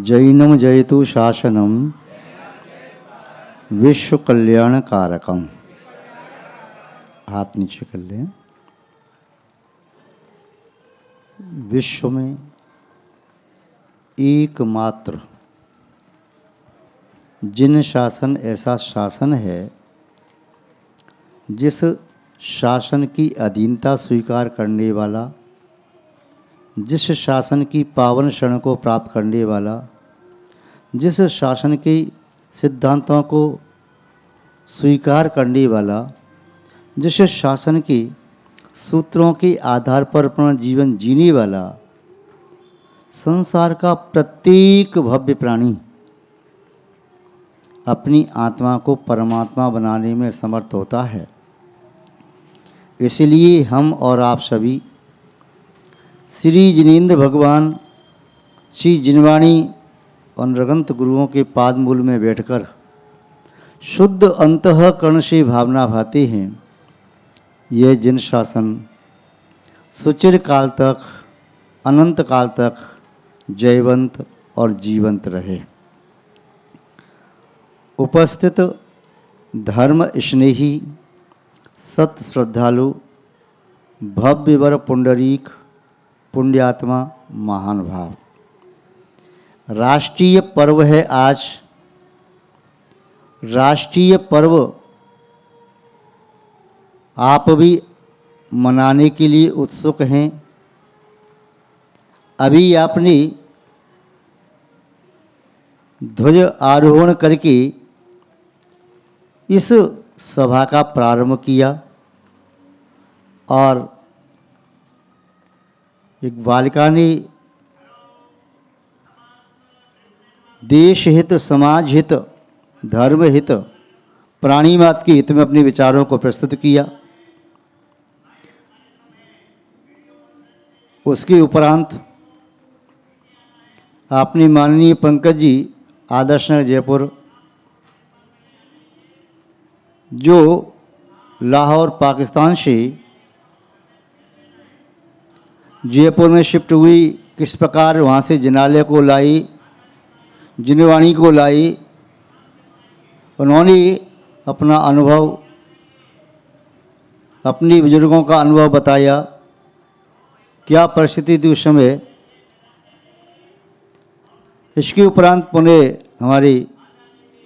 जैनम जयतु शासनम विश्व कल्याण कारकम। हाथ नीचे कर लें। विश्व में एकमात्र जिन शासन ऐसा शासन है जिस शासन की अधीनता स्वीकार करने वाला, जिस शासन की पावन शरण को प्राप्त करने वाला, जिस शासन के सिद्धांतों को स्वीकार करने वाला, जिस शासन के सूत्रों के आधार पर अपना जीवन जीने वाला संसार का प्रत्येक भव्य प्राणी अपनी आत्मा को परमात्मा बनाने में समर्थ होता है। इसलिए हम और आप सभी श्री जिनेंद्र भगवान श्री जिनवाणी और नृगंत गुरुओं के पाद मूल में बैठकर शुद्ध अंतःकरण से भावना भाते हैं। यह जिन शासन सुचिर काल तक, अनंत काल तक जयवंत और जीवंत रहे। उपस्थित धर्म स्नेही सत श्रद्धालु भव्यवर पुंडरीक पुण्यात्मा महान भाव, राष्ट्रीय पर्व है आज। राष्ट्रीय पर्व आप भी मनाने के लिए उत्सुक हैं। अभी आपने ध्वज आरोहण करके इस सभा का प्रारंभ किया और एक बालिका ने देश हित, समाज हित, धर्म हित, प्राणी मात्र के हित में अपने विचारों को प्रस्तुत किया। उसके उपरांत आपने माननीय पंकज जी आदर्श नगर जयपुर, जो लाहौर पाकिस्तान से जयपुर में शिफ्ट हुई, किस प्रकार वहाँ से जिनालय को लाई, जिनवाणी को लाई, उन्होंने अपना अनुभव, अपनी बुजुर्गों का अनुभव बताया। क्या परिस्थिति थी उस समय। इसके उपरांत पुणे हमारे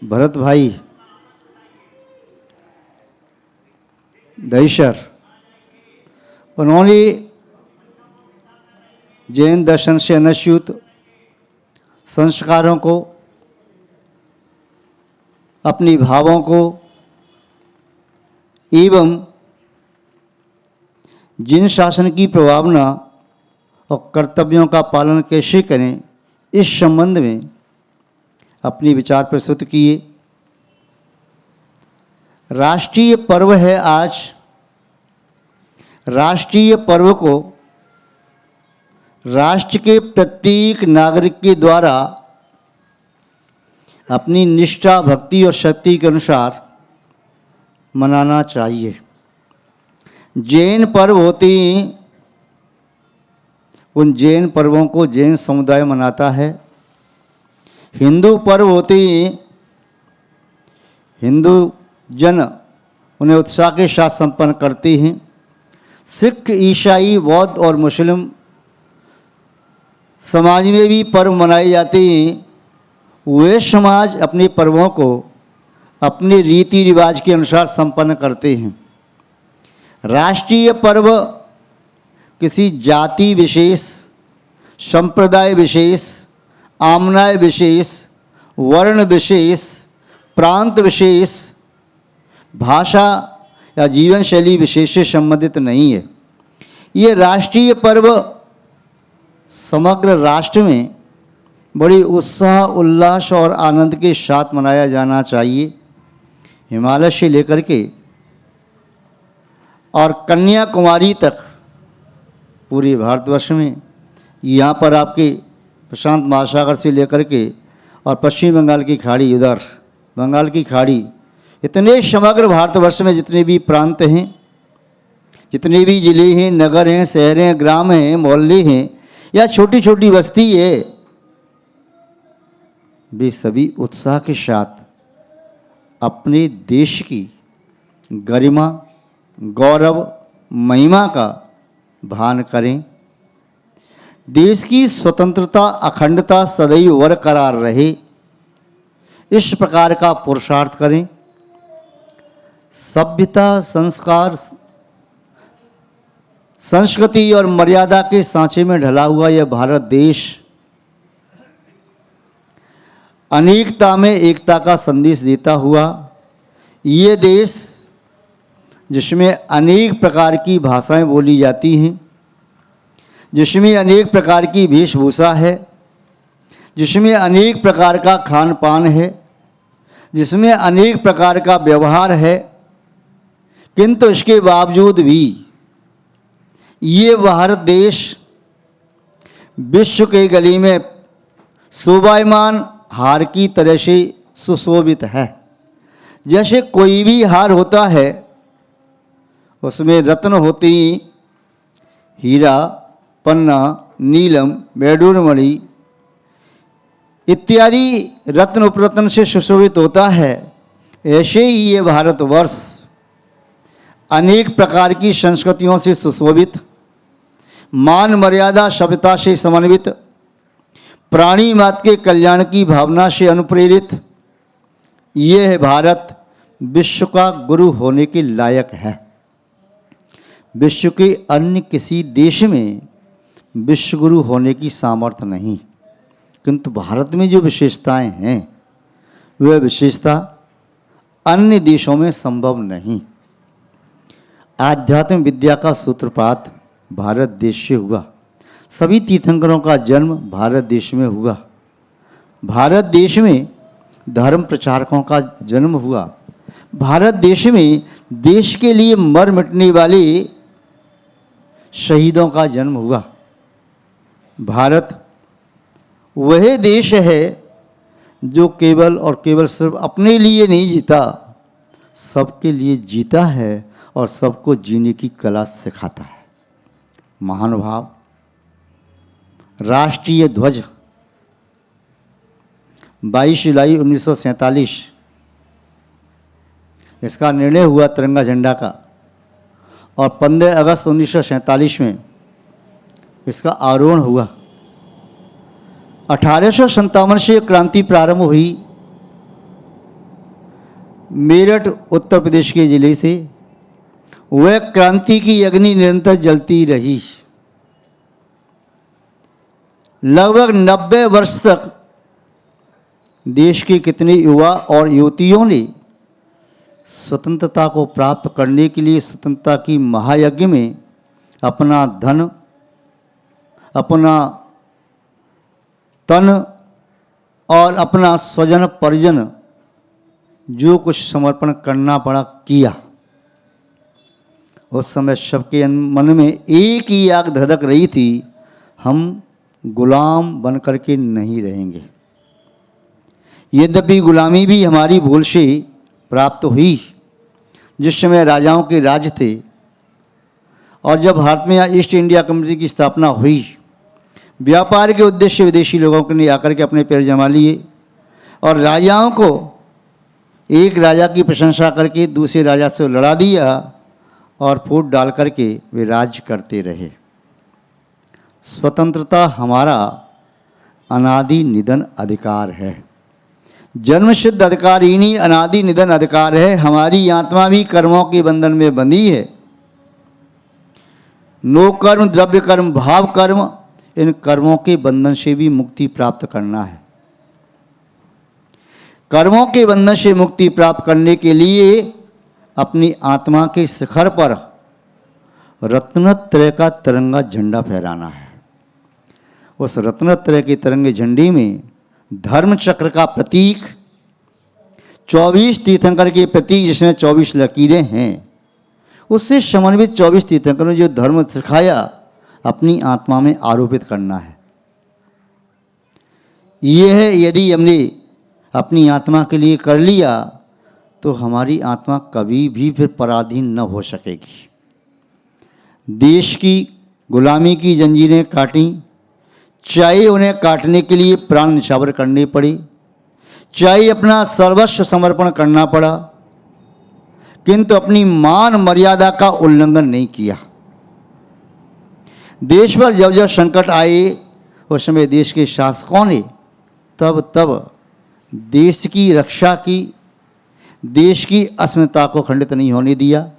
भरत भाई दहीसर, उन्होंने जैन दर्शन से अनुस्यूत संस्कारों को, अपनी भावों को एवं जिन शासन की प्रभावना और कर्तव्यों का पालन कैसे करें, इस संबंध में अपनी विचार प्रस्तुत किए। राष्ट्रीय पर्व है आज। राष्ट्रीय पर्व को राष्ट्र के प्रत्येक नागरिक के द्वारा अपनी निष्ठा, भक्ति और शक्ति के अनुसार मनाना चाहिए। जैन पर्व होते हैं, उन जैन पर्वों को जैन समुदाय मनाता है। हिंदू पर्व होते हैं, हिंदू जन उन्हें उत्साह के साथ संपन्न करते हैं। सिख, ईसाई, बौद्ध और मुस्लिम समाज में भी पर्व मनाए जाते हैं। वे समाज अपने पर्वों को अपने रीति रिवाज के अनुसार संपन्न करते हैं। राष्ट्रीय पर्व किसी जाति विशेष, संप्रदाय विशेष, आमनाय विशेष, वर्ण विशेष, प्रांत विशेष, भाषा या जीवन शैली विशेष से संबंधित नहीं है। ये राष्ट्रीय पर्व समग्र राष्ट्र में बड़ी उत्साह, उल्लास और आनंद के साथ मनाया जाना चाहिए। हिमालय से लेकर के और कन्याकुमारी तक पूरे भारतवर्ष में, यहाँ पर आपके प्रशांत महासागर से लेकर के और पश्चिम बंगाल की खाड़ी, उधर बंगाल की खाड़ी, इतने समग्र भारतवर्ष में जितने भी प्रांत हैं, जितने भी जिले हैं, नगर हैं, शहर हैं, ग्राम हैं, मोहल्ले हैं या छोटी छोटी बस्ती है, वे सभी उत्साह के साथ अपने देश की गरिमा, गौरव, महिमा का भान करें। देश की स्वतंत्रता, अखंडता सदैव बरकरार रहे, इस प्रकार का पुरुषार्थ करें। सभ्यता, संस्कार, संस्कृति और मर्यादा के सांचे में ढला हुआ यह भारत देश अनेकता में एकता का संदेश देता हुआ, ये देश जिसमें अनेक प्रकार की भाषाएं बोली जाती हैं, जिसमें अनेक प्रकार की वेशभूषा है, जिसमें अनेक प्रकार का खान पान है, जिसमें अनेक प्रकार का व्यवहार है, किंतु इसके बावजूद भी ये भारत देश विश्व के गली में शोभायमान हार की तरह से सुशोभित है। जैसे कोई भी हार होता है उसमें रत्न होती, हीरा, पन्ना, नीलम, बैडूरमणि इत्यादि रत्न उपरत्न से सुशोभित होता है। ऐसे ही ये भारतवर्ष अनेक प्रकार की संस्कृतियों से सुशोभित, मान मर्यादा सभ्यता से समन्वित, प्राणी मात्र के कल्याण की भावना से अनुप्रेरित ये है भारत विश्व का गुरु होने के लायक है। विश्व के अन्य किसी देश में विश्व गुरु होने की सामर्थ्य नहीं, किंतु भारत में जो विशेषताएं हैं वह विशेषता अन्य देशों में संभव नहीं। आध्यात्म विद्या का सूत्रपात भारत देश से हुआ, सभी तीर्थंकरों का जन्म भारत देश में हुआ, भारत देश में धर्म प्रचारकों का जन्म हुआ, भारत देश में देश के लिए मर मिटने वाले शहीदों का जन्म हुआ। भारत वह देश है जो केवल और केवल सिर्फ अपने लिए नहीं जीता, सबके लिए जीता है और सबको जीने की कला सिखाता है। महानुभाव, राष्ट्रीय ध्वज 22 जुलाई 1947 इसका निर्णय हुआ तिरंगा झंडा का, और 15 अगस्त 1947 में इसका आरोहण हुआ। 1857 से क्रांति प्रारंभ हुई मेरठ उत्तर प्रदेश के जिले से। वह क्रांति की अग्नि निरंतर जलती रही। लगभग 90 वर्ष तक देश के कितने युवा और युवतियों ने स्वतंत्रता को प्राप्त करने के लिए स्वतंत्रता की महायज्ञ में अपना धन, अपना तन और अपना स्वजन परिजन जो कुछ समर्पण करना पड़ा किया। उस समय सबके मन में एक ही आग धधक रही थी, हम गुलाम बन करके नहीं रहेंगे। यद्यपि गुलामी भी हमारी भूल से प्राप्त हुई, जिस समय राजाओं के राज थे, और जब भारत में ईस्ट इंडिया कंपनी की स्थापना हुई, व्यापार के उद्देश्य विदेशी लोगों ने आकर के अपने पैर जमा लिए और राजाओं को एक राजा की प्रशंसा करके दूसरे राजा से लड़ा दिया और फूट डाल करके वे राज्य करते रहे। स्वतंत्रता हमारा अनादि निधन अधिकार है, जन्म सिद्ध अधिकार ही नहीं, अनादि निधन अधिकार है। हमारी आत्मा भी कर्मों के बंधन में बंधी है। नो कर्म, द्रव्य कर्म, भाव कर्म, इन कर्मों के बंधन से भी मुक्ति प्राप्त करना है। कर्मों के बंधन से मुक्ति प्राप्त करने के लिए अपनी आत्मा के शिखर पर रत्नत्रय का तिरंगा झंडा फहराना है। उस रत्नत्रय के तिरंगे झंडे में धर्म चक्र का प्रतीक, 24 तीर्थंकर के प्रतीक जिसमें 24 लकीरें हैं, उससे समन्वित 24 तीर्थंकरों ने जो धर्म सिखाया अपनी आत्मा में आरोपित करना है। यह है, यदि हमने अपनी आत्मा के लिए कर लिया तो हमारी आत्मा कभी भी फिर पराधीन न हो सकेगी। देश की गुलामी की जंजीरें काटी, चाहे उन्हें काटने के लिए प्राण निछावर करने पड़े, चाहे अपना सर्वस्व समर्पण करना पड़ा, किंतु अपनी मान मर्यादा का उल्लंघन नहीं किया। देश पर जब जब संकट आए उस समय देश के शासकों ने तब तब देश की रक्षा की, देश की अस्मिता को खंडित नहीं होने दिया,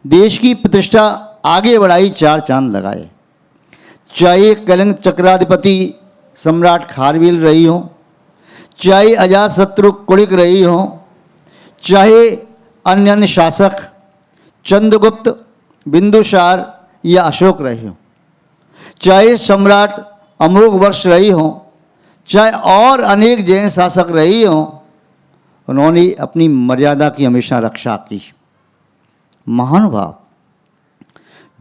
देश की प्रतिष्ठा आगे बढ़ाई, चार चांद लगाए। चाहे कलिंग चक्राधिपति सम्राट खारवेल रही हो, चाहे अजातशत्रु कुलिक रही हो, चाहे अन्य अन्य शासक चंद्रगुप्त, बिंदुसार या अशोक रहे हो, चाहे सम्राट अमोघ वर्ष रही हो, चाहे और अनेक जैन शासक रही हो, उन्होंने अपनी मर्यादा की हमेशा रक्षा की। महानुभाव,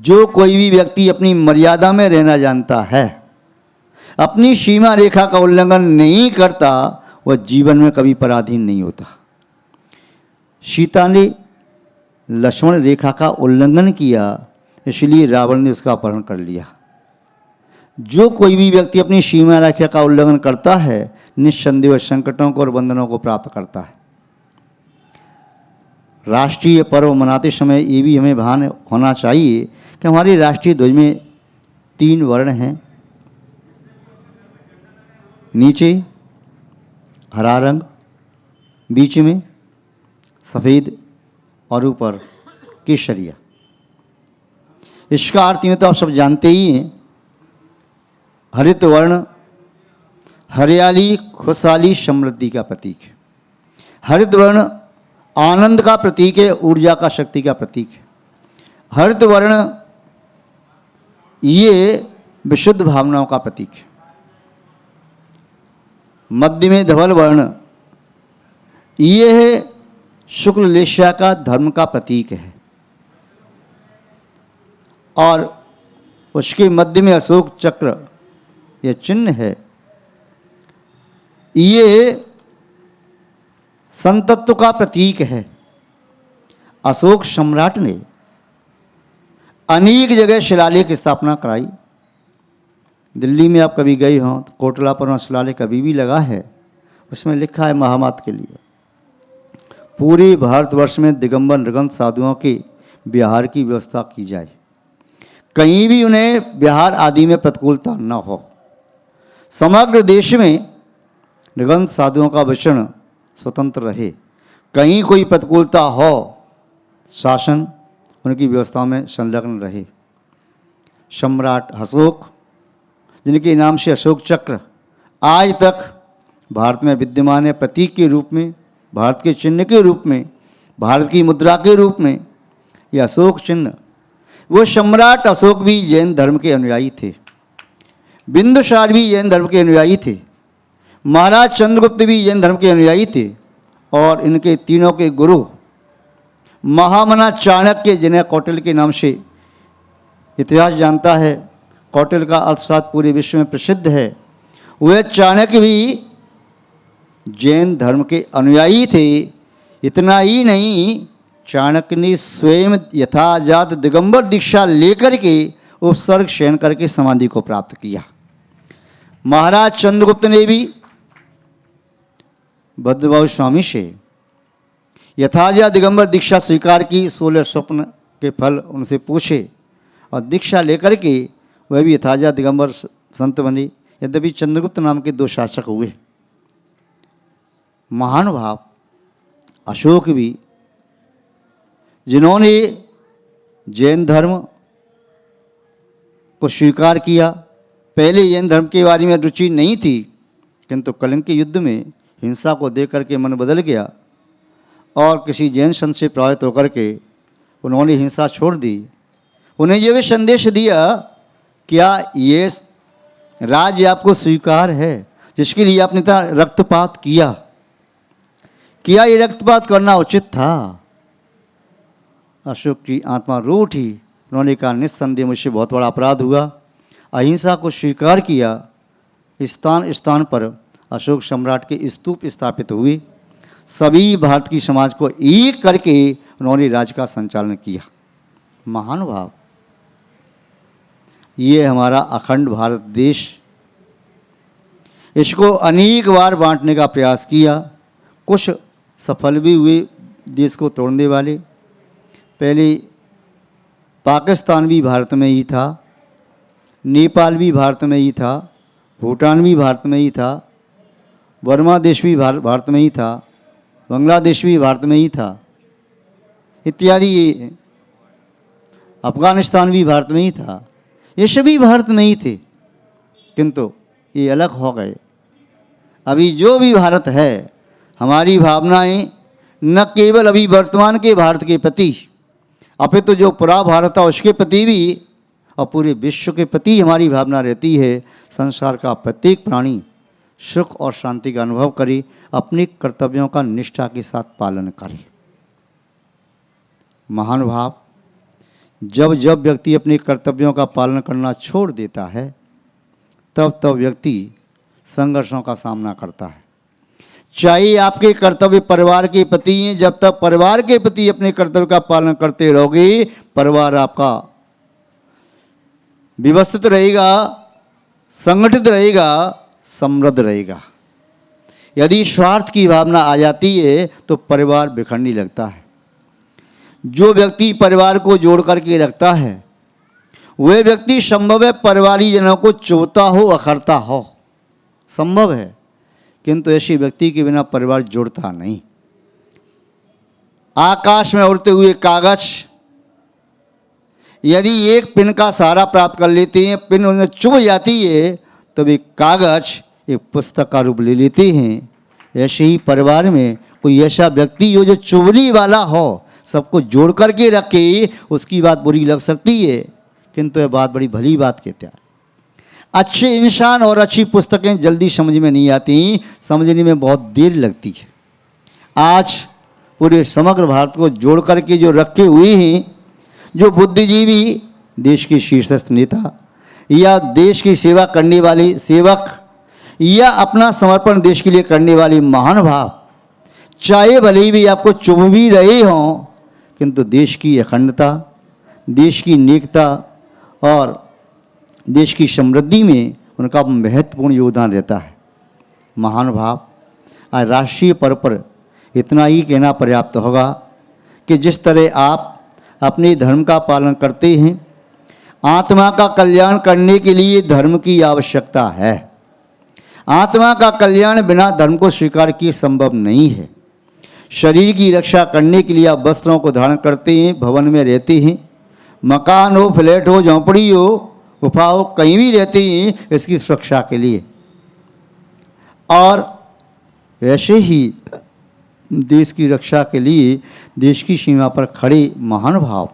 जो कोई भी व्यक्ति अपनी मर्यादा में रहना जानता है, अपनी सीमा रेखा का उल्लंघन नहीं करता, वह जीवन में कभी पराधीन नहीं होता। सीता ने लक्ष्मण रेखा का उल्लंघन किया, इसलिए रावण ने उसका अपहरण कर लिया। जो कोई भी व्यक्ति अपनी सीमा रेखा का उल्लंघन करता है, निस्संदेह संकटों को और बंधनों को प्राप्त करता है। राष्ट्रीय पर्व मनाते समय ये भी हमें भान होना चाहिए कि हमारे राष्ट्रीय ध्वज में 3 वर्ण हैं, नीचे हरा रंग, बीच में सफ़ेद और ऊपर केसरिया। इसका अर्थ यूँ तो आप सब जानते ही हैं, हरित वर्ण हरियाली, खुशहाली, समृद्धि का प्रतीक है। हरित वर्ण आनंद का प्रतीक है, ऊर्जा का, शक्ति का प्रतीक है। हरित वर्ण ये विशुद्ध भावनाओं का प्रतीक है। मध्य में धवल वर्ण ये है शुक्ल लेस्या का धर्म का प्रतीक है, और उसके मध्य में अशोक चक्र यह चिन्ह है। ये संतत्व का प्रतीक है। अशोक सम्राट ने अनेक जगह शिलालेख की स्थापना कराई। दिल्ली में आप कभी गए हों तो कोटला पर शिलालेख कभी भी लगा है, उसमें लिखा है महामत के लिए पूरे भारतवर्ष में दिगंबर नृगंत साधुओं के विहार की व्यवस्था की जाए, कहीं भी उन्हें विहार आदि में प्रतिकूलता न हो। समग्र देश में नृगंत साधुओं का विचरण स्वतंत्र रहे, कहीं कोई प्रतिकूलता हो शासन उनकी व्यवस्था में संलग्न रहे। सम्राट अशोक, जिनके नाम से अशोक चक्र आज तक भारत में विद्यमान है, प्रतीक के रूप में, भारत के चिन्ह के रूप में, भारत की मुद्रा के रूप में, यह अशोक चिन्ह। वो सम्राट अशोक भी जैन धर्म के अनुयायी थे, बिंदुसार भी जैन धर्म के अनुयायी थे, महाराज चंद्रगुप्त भी जैन धर्म के अनुयायी थे, और इनके तीनों के गुरु महामना चाणक्य, जिन्हें कौटिल्य के नाम से इतिहास जानता है, कौटिल्य का अर्थशास्त्र पूरे विश्व में प्रसिद्ध है, वह चाणक्य भी जैन धर्म के अनुयायी थे। इतना ही नहीं, चाणक्य ने स्वयं यथाजात दिगंबर दीक्षा लेकर के उपसर्ग शयन करके समाधि को प्राप्त किया। महाराज चंद्रगुप्त ने भी भद्रबाहु स्वामी से यथाजात दिगंबर दीक्षा स्वीकार की, 16 स्वप्न के फल उनसे पूछे और दीक्षा लेकर के वह भी यथाजात दिगंबर संत बने। यद्यपि चंद्रगुप्त नाम के 2 शासक हुए। महानुभाव अशोक भी, जिन्होंने जैन धर्म को स्वीकार किया, पहले जैन धर्म के बारे में रुचि नहीं थी, किंतु कलिंग के युद्ध में हिंसा को देख करके मन बदल गया और किसी जैन संत से प्रभावित होकर के उन्होंने हिंसा छोड़ दी। उन्हें यह भी संदेश दिया, क्या ये राज्य आपको स्वीकार है जिसके लिए आपने इतना रक्तपात किया? क्या ये रक्तपात करना उचित था? अशोक की आत्मा रो उठी। उन्होंने कहा, निस्संदेह मुझसे बहुत बड़ा अपराध हुआ, अहिंसा को स्वीकार किया। स्थान स्थान पर अशोक सम्राट के स्तूप स्थापित हुए, सभी भारत की समाज को एक करके उन्होंने राज्य का संचालन किया। महानुभाव, ये हमारा अखंड भारत देश इसको अनेक बार बांटने का प्रयास किया, कुछ सफल भी हुए देश को तोड़ने वाले। पहले पाकिस्तान भी भारत में ही था, नेपाल भी भारत में ही था, भूटान भी भारत में ही था, बर्मा देश भी भारत में ही था, बांग्लादेश भी भारत में ही था, इत्यादि। ये अफगानिस्तान भी भारत में ही था, ये सभी भारत में ही थे, किंतु ये अलग हो गए। अभी जो भी भारत है, हमारी भावनाएं न केवल अभी वर्तमान के भारत के प्रति, अपितु जो पूरा भारत था उसके प्रति भी और पूरे विश्व के प्रति हमारी भावना रहती है। संसार का प्रत्येक प्राणी सुख और शांति का अनुभव करे, अपने कर्तव्यों का निष्ठा के साथ पालन करे। महानुभाव, जब जब व्यक्ति अपने कर्तव्यों का पालन करना छोड़ देता है, तब तब व्यक्ति संघर्षों का सामना करता है। चाहे आपके कर्तव्य परिवार के प्रति हैं, जब तक परिवार के प्रति अपने कर्तव्य का पालन करते रहोगे, परिवार आपका व्यवस्थित रहेगा, संगठित रहेगा, समृद्ध रहेगा। यदि स्वार्थ की भावना आ जाती है तो परिवार बिखरने लगता है। जो व्यक्ति परिवार को जोड़ करके रखता है, वह व्यक्ति संभव है परिवारीजनों को चुभता हो, अखरता हो, संभव है, किंतु ऐसे व्यक्ति के बिना परिवार जुड़ता नहीं। आकाश में उड़ते हुए कागज यदि एक पिन का सहारा प्राप्त कर लेते हैं, पिन उन्हें चुभ जाती है, तो वे कागज एक पुस्तक का रूप ले लेते हैं। ऐसे ही परिवार में कोई ऐसा व्यक्ति हो जो चुभने वाला हो, सबको जोड़ करके रखे, उसकी बात बुरी लग सकती है, किंतु यह बात बड़ी भली बात कहते हैं। अच्छे इंसान और अच्छी पुस्तकें जल्दी समझ में नहीं आती, समझने में बहुत देर लगती है। आज पूरे समग्र भारत को जोड़ करके जो रखे हुए हैं, जो बुद्धिजीवी, देश के शीर्षस्थ नेता या देश की सेवा करने वाले सेवक या अपना समर्पण देश के लिए करने वाले महानुभाव, चाहे भले ही भी आपको चुभ भी रहे हों, किंतु देश की अखंडता, देश की नेकता और देश की समृद्धि में उनका महत्वपूर्ण योगदान रहता है। महानुभाव, आज राष्ट्रीय पर्व पर इतना ही कहना पर्याप्त होगा कि जिस तरह आप अपने धर्म का पालन करते हैं, आत्मा का कल्याण करने के लिए धर्म की आवश्यकता है। आत्मा का कल्याण बिना धर्म को स्वीकार किए संभव नहीं है। शरीर की रक्षा करने के लिए आप वस्त्रों को धारण करते हैं, भवन में रहते हैं, मकान हो, फ्लैट हो, झोंपड़ी हो, गुफा हो, कहीं भी रहते हैं, इसकी सुरक्षा के लिए। और ऐसे ही देश की रक्षा के लिए देश की सीमा पर खड़े महानुभाव